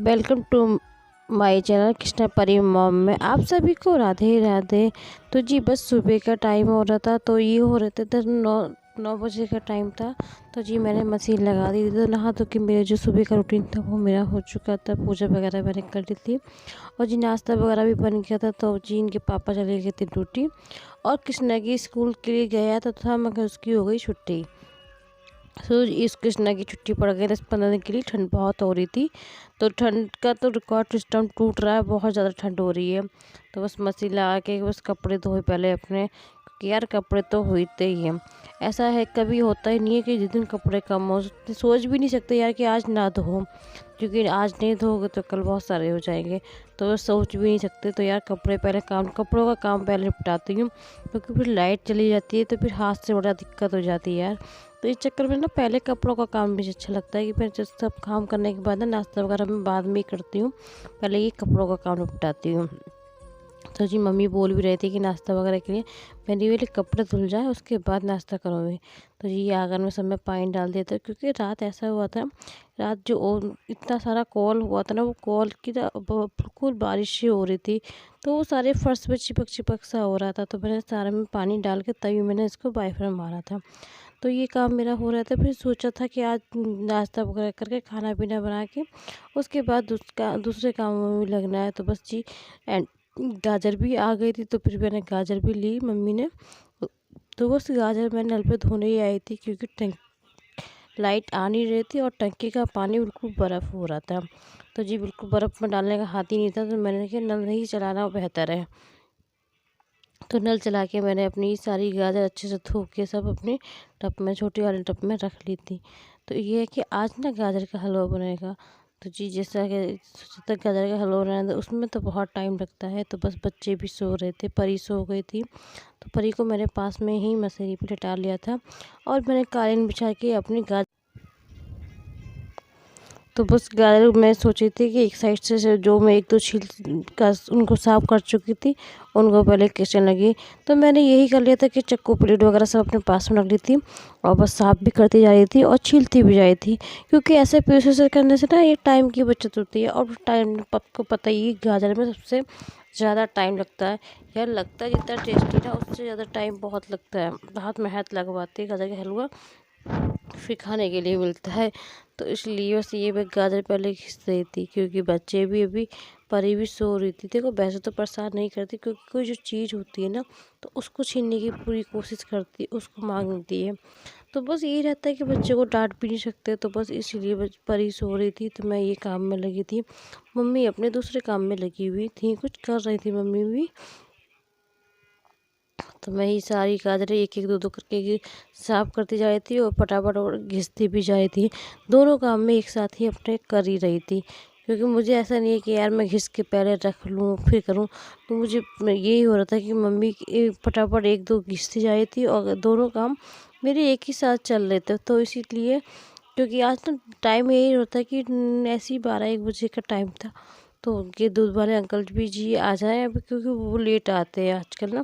Welcome to my channel Krishna Pari mom में आप सभी को राधे राधे। तो जी बस सुबह का टाइम हो रहा था, तो ये हो रहे थे 9 बजे का टाइम था। तो जी मैंने मशीन लगा दी थी, तो नहा धो के मेरे जो सुबह का रूटीन था वो मेरा हो चुका था। पूजा वगैरह मैंने कर ली थी और जी नाश्ता वगैरह भी बन गया था। तो जी इनके पापा चले गए थे ड्यूटी और कृष्णा की स्कूल के लिए गया था मगर उसकी हो गई छुट्टी। तो इस कृष्णा की छुट्टी पड़ गई 10-15 दिन के लिए। ठंड बहुत हो रही थी, तो ठंड का तो रिकॉर्ड सिस्टम टूट रहा है, बहुत ज़्यादा ठंड हो रही है। तो बस मशीन लगा के बस कपड़े धोए पहले अपने, क्योंकि यार कपड़े तो होते ही हैं। ऐसा है कभी होता ही नहीं है कि जिस दिन कपड़े कम हो, सोच भी नहीं सकते यार कि आज ना धो, क्योंकि आज नहीं धोगे तो कल बहुत सारे हो जाएंगे। तो बस सोच भी नहीं सकते। तो यार कपड़ों का काम पहले निपटाती हूँ, क्योंकि फिर लाइट चली जाती है तो फिर हाथ से बड़ा दिक्कत हो जाती है यार। तो इस चक्कर में ना पहले कपड़ों का काम भी अच्छा लगता है कि मैं जब सब काम करने के बाद ना नाश्ता वगैरह मैं बाद में ही करती हूँ, पहले ये कपड़ों का काम निपटाती हूँ। तो जी मम्मी बोल भी रही थी कि नाश्ता वगैरह के लिए मेरी वाले कपड़े धुल जाए उसके बाद नाश्ता करूँगी। तो जी आंगन में सब में पानी डाल दिया था, क्योंकि रात ऐसा हुआ था, रात जो इतना सारा कॉल हुआ था ना, वो कॉल की बिल्कुल बारिश ही हो रही थी, तो वो सारे फर्श पे चिपक चिपक सा हो रहा था। तो मैंने सारे में पानी डाल के तभी मैंने इसको वाइपर मारा था। तो ये काम मेरा हो रहा था। फिर सोचा था कि आज नाश्ता वगैरह करके खाना पीना बना के उसके बाद दूसरे कामों में भी लगना है। तो बस जी एंड गाजर भी आ गई थी, तो फिर मैंने गाजर भी ली मम्मी ने। तो बस गाजर मैं नल पे धोने ही आई थी, क्योंकि लाइट आ नहीं रही थी और टंकी का पानी बिल्कुल बर्फ़ हो रहा था। तो जी बिल्कुल बर्फ़ में डालने का हाथ ही नहीं था, तो मैंने कहा नल नहीं चलाना बेहतर है। तो नल चला के मैंने अपनी सारी गाजर अच्छे से धो के सब अपने टब में, छोटी वाले टब में रख ली थी। तो ये है कि आज ना गाजर का हलवा बनेगा। तो जी जैसा कि सोचा था गाजर का हलवा बनाना, तो उसमें तो बहुत टाइम लगता है। तो बस बच्चे भी सो रहे थे, परी सो गई थी, तो परी को मैंने पास में ही मसेरी पे लिटा लिया था और मैंने कालीन बिछा के अपनी गाजर, तो बस गाजर मैं सोची थी कि एक साइड से जो मैं एक दो छील का उनको साफ़ कर चुकी थी, उनको पहले किचन लगी। तो मैंने यही कर लिया था कि चक्कू प्लेट वगैरह सब अपने पास में रख ली थी और बस साफ़ भी करती जा रही थी और छीलती भी जा रही थी, क्योंकि ऐसे प्रोसेस करने से ना ये टाइम की बचत होती है। और टाइम आपको पता ही है, गाजर में सबसे ज़्यादा टाइम लगता है। यार लगता है जितना टेस्टी ना, उससे ज़्यादा टाइम बहुत लगता है, बहुत मेहनत लगवाती है गाजर का हलवा फिर खाने के लिए मिलता है। तो इसलिए बस ये मैं गाजर पहले घिस रही थी, क्योंकि बच्चे भी अभी, परी भी सो रही थी। देखो वैसे तो परेशान नहीं करती, क्योंकि कोई जो चीज़ होती है ना तो उसको छीनने की पूरी कोशिश करती है, उसको मांगती है। तो बस यही रहता है कि बच्चे को डांट भी नहीं सकते, तो बस इसीलिए परी सो रही थी तो मैं ये काम में लगी थी। मम्मी अपने दूसरे काम में लगी हुई थी, कुछ कर रही थी मम्मी भी। तो मैं ही सारी गाजरें एक एक दो दो करके साफ़ करती जा रही थी और फटाफट और घिसती भी जा रही थी। दोनों काम में एक साथ ही अपने कर ही रही थी, क्योंकि मुझे ऐसा नहीं है कि यार मैं घिस के पहले रख लूँ फिर करूँ। तो मुझे यही हो रहा था कि मम्मी फटाफट एक दो घिसती जा रही थी और दोनों काम मेरे एक ही साथ चल रहे थे। तो इसीलिए, क्योंकि आज तो टाइम यही होता है कि ऐसे ही 12-1 बजे का टाइम था। तो उनके दूध वाले अंकल भी जी आ जाए अभी, क्योंकि वो लेट आते हैं आजकल ना,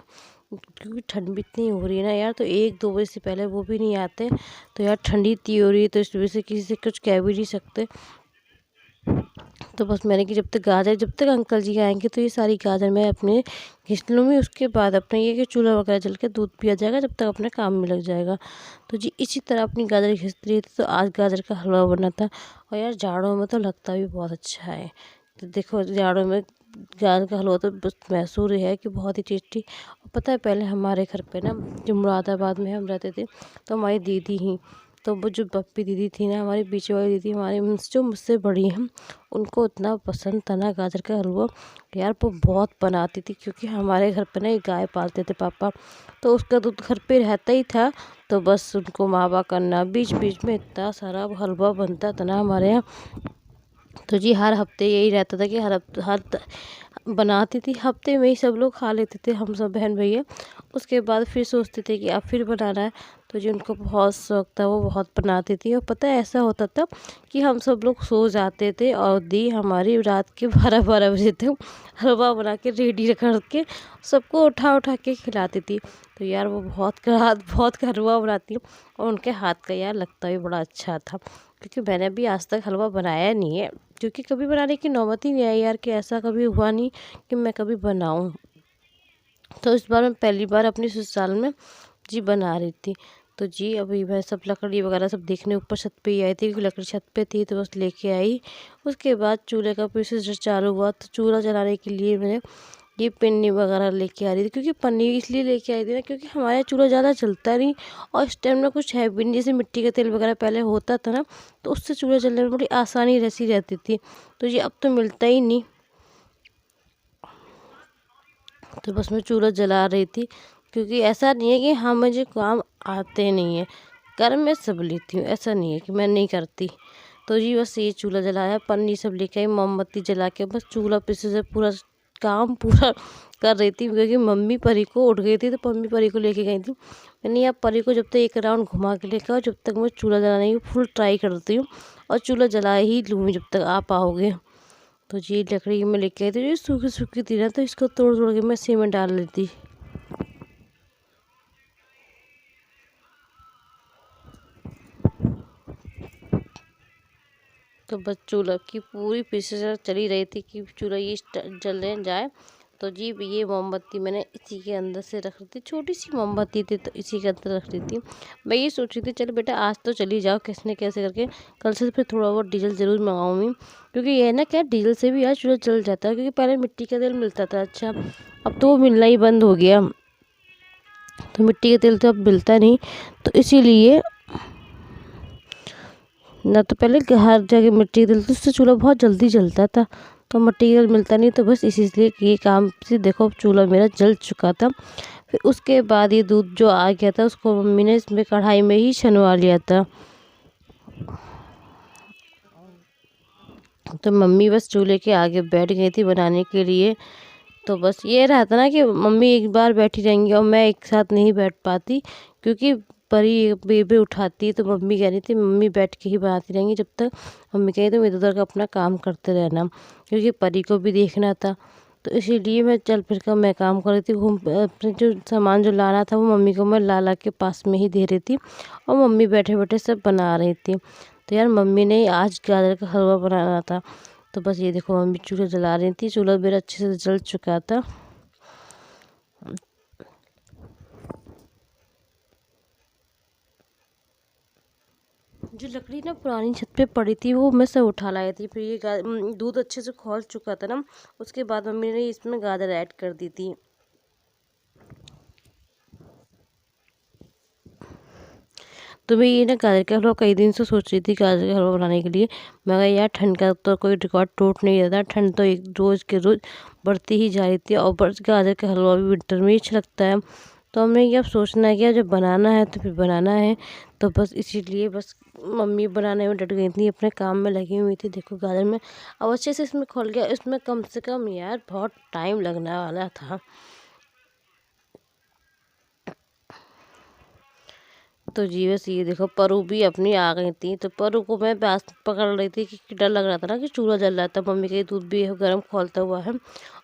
क्योंकि ठंड भी इतनी हो रही है ना यार, तो 1-2 बजे से पहले वो भी नहीं आते। तो यार ठंडी इतनी हो रही है, तो इस वजह से किसी से कुछ कह भी नहीं सकते। तो बस मैंने कि जब तक अंकल जी आएंगे तो ये सारी गाजर मैं अपने घिस लूँगी। उसके बाद अपने ये कि चूल्हा वगैरह जल के दूध पिया जाएगा, जब तक अपने काम में लग जाएगा। तो जी इसी तरह अपनी गाजर घिस रही थी। तो आज गाजर का हलवा बना था और यार जाड़ों में तो लगता भी बहुत अच्छा है। तो देखो जाड़ों में गाजर का हलवा तो बस मशहूर है कि बहुत ही टेस्टी। और पता है पहले हमारे घर पे ना, जो मुरादाबाद में हम रहते थे, तो हमारी दीदी ही, तो वो जो पप्पी दीदी थी ना, हमारी पीछे वाली दीदी, हमारी जो मुझसे बड़ी हैं, उनको इतना पसंद था ना गाजर का हलवा, यार वो बहुत बनाती थी। क्योंकि हमारे घर पे ना एक गाय पालते थे पापा, तो उसका दूध घर पे रहता ही था। तो बस उनको मावा करना, बीच बीच में इतना सारा हलवा बनता था ना हमारे यहाँ। तो जी हर हफ्ते यही रहता था कि बनाती थी, हफ्ते में ही सब लोग खा लेते थे, हम सब बहन भैया। उसके बाद फिर सोचते थे कि अब फिर बनाना है। तो जी उनको बहुत शौक था, वो बहुत बनाती थी। और पता है ऐसा होता था कि हम सब लोग सो जाते थे और दी हमारी रात के 12-12 बजे तक हलवा बना के रेडी करके सबको उठा उठा के खिलाती थी। तो यार वो बहुत हलवा बनाती और उनके हाथ का यार लगता भी बड़ा अच्छा था। क्योंकि मैंने भी आज तक हलवा बनाया नहीं है, क्योंकि कभी बनाने की नौबत ही नहीं आई यार, कि ऐसा कभी हुआ नहीं कि मैं कभी बनाऊँ। तो इस बार मैं पहली बार अपनी ससुराल में जी बना रही थी। तो जी अभी मैं सब लकड़ी वगैरह सब देखने ऊपर छत पे ही आई थी, क्योंकि लकड़ी छत पे थी तो बस लेके आई। उसके बाद चूल्हे का प्रोसेस चालू हुआ, तो चूल्हा जलाने के लिए मैंने ये पन्नी वगैरह लेके आ रही थी। क्योंकि पन्नी इसलिए लेके आई थी ना, क्योंकि हमारे यहाँ चूल्हा ज़्यादा चलता नहीं, और इस टाइम में कुछ है भी नहीं। जैसे मिट्टी का तेल वगैरह पहले होता था ना, तो उससे चूल्हा जलने में बड़ी आसानी रहती रहती थी। तो ये अब तो मिलता ही नहीं। तो बस मैं चूल्हा जला रही थी, क्योंकि ऐसा नहीं है कि हाँ मुझे काम आते नहीं है, कर मैं सब लेती हूँ, ऐसा नहीं है कि मैं नहीं करती। तो जी बस ये चूल्हा जलाया, पन्नी सब लेके आई, मोमबत्ती जला के बस चूल्हा पीछे से पूरा काम पूरा कर रही थी। क्योंकि मम्मी परी को उठ गई थी, तो मम्मी परी को लेके गई थी। मैंने यहाँ परी को जब तक एक राउंड घुमा के लेकर, जब तक मैं चूल्हा जलाने की फुल ट्राई करती हूँ, और चूल्हा जला ही लूँ जब तक आप आओगे। तो जी लकड़ी में लेके आई थी, जो सूखी सूखी थी ना, तो इसको तोड़ तोड़ के मैं इसी में डाल लेती। तो बस चूल्हा की पूरी प्रोसेस चली रही थी कि चूल्हा ये जलने जाए। तो जी ये मोमबत्ती मैंने इसी के अंदर से रख रही थी, छोटी सी मोमबत्ती थी तो इसी के अंदर रख रही थी। मैं ये सोच रही थी चल बेटा आज तो चली जाओ कैसे न कैसे करके, कल से फिर थोड़ा बहुत डीजल ज़रूर मंगाऊंगी। क्योंकि ये ना क्या डीजल से भी यार चूल्हा जल जाता है, क्योंकि पहले मिट्टी का तेल मिलता था, अच्छा अब तो वो मिलना ही बंद हो गया। तो मिट्टी का तेल तो अब मिलता नहीं, तो इसीलिए ना, तो पहले हर जगह मिट्टी का तेल तो उससे चूल्हा बहुत जल्दी जलता था। तो मिट्टी का तेल मिलता नहीं, तो बस इसलिए ये काम से देखो चूल्हा मेरा जल चुका था। फिर उसके बाद ये दूध जो आ गया था, उसको मम्मी ने इसमें कढ़ाई में ही छनवा लिया था। तो मम्मी बस चूल्हे के आगे बैठ गई थी बनाने के लिए। तो बस ये रहता ना कि मम्मी एक बार बैठी रहेंगी और मैं एक साथ नहीं बैठ पाती, क्योंकि परी बेबी उठाती है। तो मम्मी कह रही थी मम्मी बैठ के ही बनाती रहेंगी जब तक, मम्मी कह रही तुम इधर उधर का अपना काम करते रहना, क्योंकि परी को भी देखना था। तो इसीलिए मैं चल फिर कर मैं काम कर रही थी, घूम अपने जो सामान जो लाना था वो मम्मी को मैं ला के पास में ही दे रही थी, और मम्मी बैठे बैठे सब बना रही थी। तो यार मम्मी ने आज गाजर का हलवा बनाना था। तो बस ये देखो मम्मी चूल्हा जला रही थी, चूल्हा मेरा अच्छे से जल चुका था। जो लकड़ी ना पुरानी छत पे पड़ी थी वो मैं सब उठा लाई थी। फिर ये दूध अच्छे से खौल चुका था ना, उसके बाद मम्मी ने इसमें गाजर ऐड कर दी थी। तो मैं ये ना गाजर का हलवा कई दिन से सोच रही थी, गाजर का हलवा बनाने के लिए। मैं कहा यार ठंड का तो कोई रिकॉर्ड टूट नहीं रहता, ठंड तो एक रोज़ के रोज़ बढ़ती ही जा रही थी, और गाजर का हलवा भी विंटर में ही अच्छा लगता है। तो हमने ये अब सोचना है कि जब बनाना है तो फिर बनाना है। तो बस इसीलिए बस मम्मी बनाने में डट गई थी, अपने काम में लगी हुई थी। देखो गाजर में अब अच्छे से इसमें खोल गया, इसमें कम से कम यार बहुत टाइम लगने वाला था। तो जी बस ये देखो परू भी अपनी आ गई थी। तो परू को मैं प्यास पकड़ रही थी, कि डर लग रहा था ना कि चूल्हा जल रहा था, मम्मी के दूध भी गर्म खौलता हुआ है,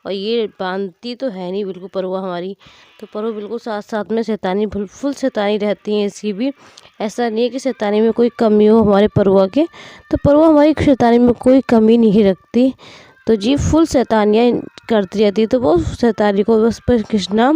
और ये बांधती तो है नहीं बिल्कुल परुआ हमारी। तो परू बिल्कुल साथ साथ में शैतानी फुल शैतानी रहती है इसकी भी। ऐसा नहीं है कि शैतानी में कोई कमी हो हमारे परुआ के, तो परुआ हमारी शैतानी में कोई कमी नहीं रखती। तो जी फुल शैतानियाँ करती रहती है। तो वो शैतानी को बस पर कृष्णा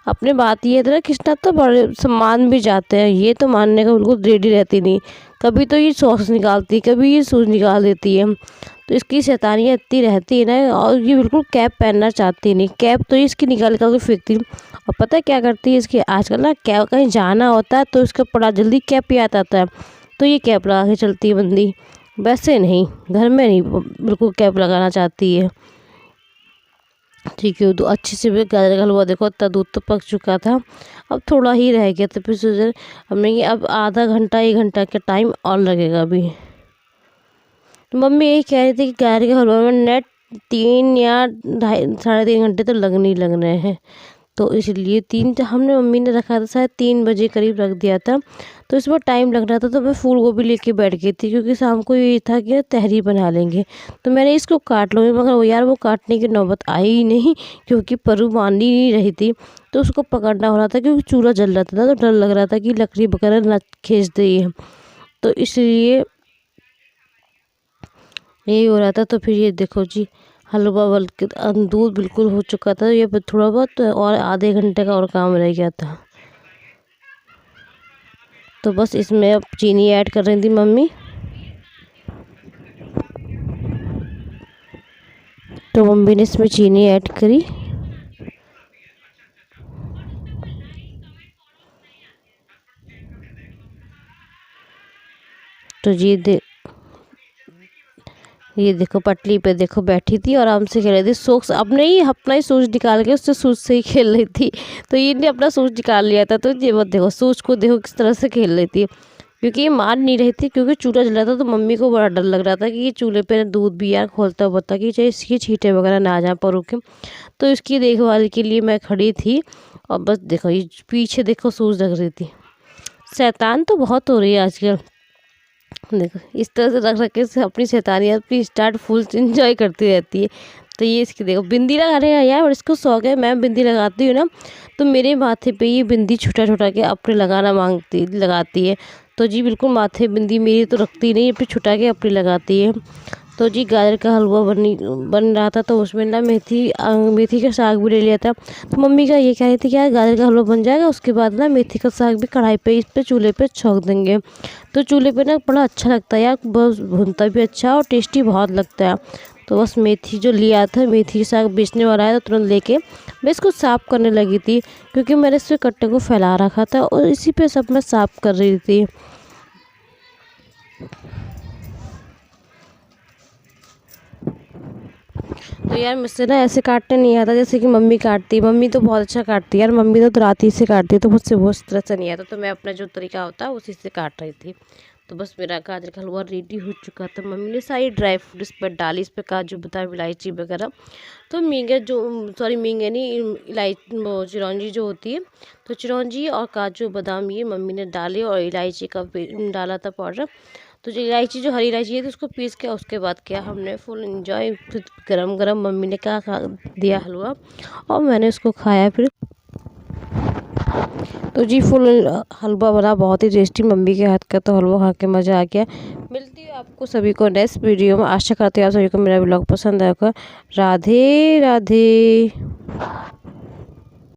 अपने बात ये था ना, कृष्णा तो बड़े सम्मान भी जाते हैं, ये तो मानने का बिल्कुल रेडी रहती नहीं। कभी तो ये सॉस निकालती, कभी ये सूज निकाल देती है। तो इसकी शैतानियाँ इतनी रहती है ना, और ये बिल्कुल कैप पहनना चाहती नहीं, कैप तो इसकी निकाल कर फेंकती। और पता है क्या करती है इसकी आजकल ना, कैप कहीं जाना होता है तो इसका बड़ा जल्दी कैप याद आता है, तो ये कैप लगा के चलती है बंदी। वैसे नहीं, घर में नहीं बिल्कुल कैप लगाना चाहती है। ठीक है, तो अच्छे से भी गाजर का हलवा देखो इतना दूध तो पक चुका था, अब थोड़ा ही रह गया। तो फिर सोचा हमने ये अब आधा घंटा 1 घंटा का टाइम और लगेगा अभी। तो मम्मी यही कह रही थी कि गाजर के हलवा में नेट 3 या 3.5 तो लगने ही लग रहे हैं। तो इसलिए 3 हमने मम्मी ने रखा था, शायद 3 बजे करीब रख दिया था। तो इसमें टाइम लग रहा था, तो मैं फूल गोभी लेके बैठ गई थी, क्योंकि शाम को ये था कि तहरी बना लेंगे। तो मैंने इसको काट लूँगी, मगर वो यार वो काटने की नौबत आई ही नहीं, क्योंकि परू मान ही नहीं रही थी। तो उसको पकड़ना हो रहा था, क्योंकि चूल्हा जल रहा था, तो डर लग रहा था कि लकड़ी वगैरह ना खींच दे। तो इसलिए यही हो रहा था। तो फिर ये देखो जी, हलवा बल्कि दूध बिल्कुल हो चुका था। ये थोड़ा बहुत और आधे घंटे का और काम रह गया था। तो बस इसमें अब चीनी ऐड कर रही थी मम्मी। तो मम्मी ने इसमें चीनी ऐड करी। तो ये देखो पटली पे देखो बैठी थी और आराम से खेल रही थी। सोक्स अपना ही सूज निकाल के उससे सूज से ही खेल रही थी। तो ये ने अपना सूज निकाल लिया था। तो ये देखो सूज को देखो किस तरह से खेल रही थी, क्योंकि ये मान नहीं रही थी, क्योंकि चूल्हा जल रहा था। तो मम्मी को बड़ा डर लग रहा था कि ये चूल्हे पे दूध भी यार खोलता हुआ था कि चाहे इसकी छींटे वगैरह ना आ जाए परों के। तो इसकी देखभाल के लिए मैं खड़ी थी। और बस देखो ये पीछे देखो सूज लग रही थी। शैतान तो बहुत हो रही है आजकल। देखो इस तरह से रख रख के से अपनी शैतानियत भी स्टार्ट फुल इंजॉय करती रहती है। तो ये इसकी देखो बिंदी लगा रहे हैं यार, और इसको शौक है। मैं बिंदी लगाती हूँ ना, तो मेरे माथे पे ये बिंदी छुटा छुटा के अपने लगाती है। तो जी बिल्कुल माथे बिंदी मेरी तो रखती नहीं, अपनी छुटा के अपनी लगाती है। तो जी गाजर का हलवा बन रहा था। तो उसमें ना मेथी का साग भी ले लिया था। तो मम्मी का ये कह रही थी कि यार गाजर का हलवा बन जाएगा, उसके बाद ना मेथी का साग भी कढ़ाई पे इस पे चूल्हे पे छौंक देंगे। तो चूल्हे पे ना बड़ा अच्छा लगता है यार, बस भुनता भी अच्छा और टेस्टी बहुत लगता है। तो बस मेथी जो लिया था, मेथी का साग बेचने वाला है, तो तुरंत लेके मैं इसको साफ़ करने लगी थी, क्योंकि मैंने इस पे कट्टे को फैला रखा था और इसी पे सब मैं साफ़ कर रही थी। तो यार मुझसे ना ऐसे काटने नहीं आता जैसे कि मम्मी काटती है। मम्मी तो बहुत अच्छा काटती है यार, मम्मी तो राती से काटती है, तो मुझसे वो इस तरह से नहीं आता। तो मैं अपना जो तरीका होता है उसी से काट रही थी। तो बस मेरा गाजर का हलवा रेडी हो चुका था। मम्मी ने सारी ड्राई फ्रूट इस पर डाली, इस पर काजू बादाम इलायची वगैरह। तो मींगे नहीं, इलायची वो चिरौंजी जो होती है, तो चिरौंजी और काजू बादाम ये मम्मी ने डाले, और इलायची का डाला था पाउडर। तो जो इलायची, जो हरी इलायची है, तो उसको पीस के उसके बाद किया हमने फुल एंजॉय। फिर गरम गरम मम्मी ने क्या खा दिया हलवा, और मैंने उसको खाया फिर। तो जी फुल हलवा बना बहुत ही टेस्टी, मम्मी के हाथ का तो हलवा खा के मज़ा आ गया। मिलती है आपको सभी को नेक्स्ट वीडियो में। आशा करते हैं आप सभी को मेरा ब्लॉग पसंद आएगा। राधे राधे।